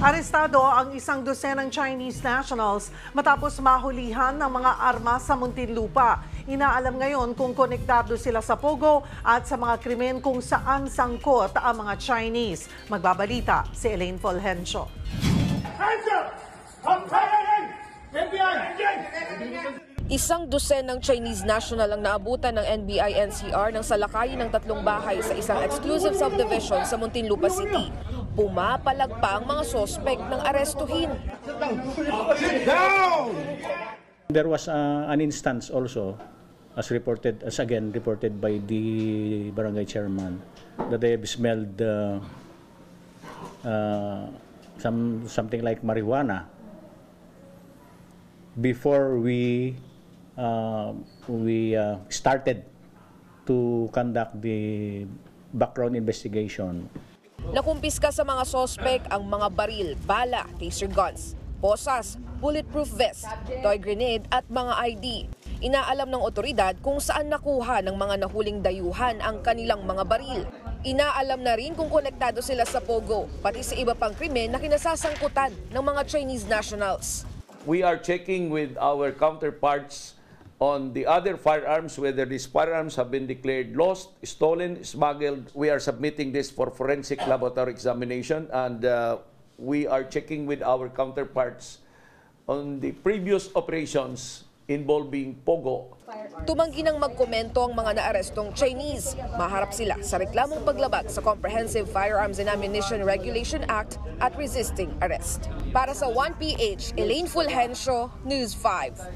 Arestado ang isang dosenang Chinese nationals matapos mahulihan ng mga armas sa Muntinlupa. Inaalam ngayon kung konektado sila sa Pogo at sa mga krimen kung saan sangkot ang mga Chinese. Magbabalita si Elaine Fulgencio. Isang dosenang Chinese national ang naabutan ng NBI-NCR ng salakayin ng 3 bahay sa isang exclusive subdivision sa Muntinlupa City. Pumapalag pa ang mga sospek ng arestuhin. There was an instance also, as reported by the barangay chairman, that they have smelled something like marijuana before we started to conduct the background investigation. Nakumpiska sa mga sospek ang mga baril, bala, taser guns, posas, bulletproof vest, toy grenade at mga ID. Inaalam ng otoridad kung saan nakuha ng mga nahuling dayuhan ang kanilang mga baril. Inaalam na rin kung konektado sila sa Pogo, pati sa iba pang krimen na kinasasangkutan ng mga Chinese nationals. We are checking with our counterparts on the other firearms, whether these firearms have been declared lost, stolen, smuggled. We are submitting this for forensic laboratory examination, and we are checking with our counterparts on the previous operations involving Pogo. Tumanggi nang magkomento ang mga naarestong Chinese. Maharap sila sa reklamong paglabag sa Comprehensive Firearms and Ammunition Regulation Act at resisting arrest. Para sa 1PH, Elaine Fulgencio, News 5.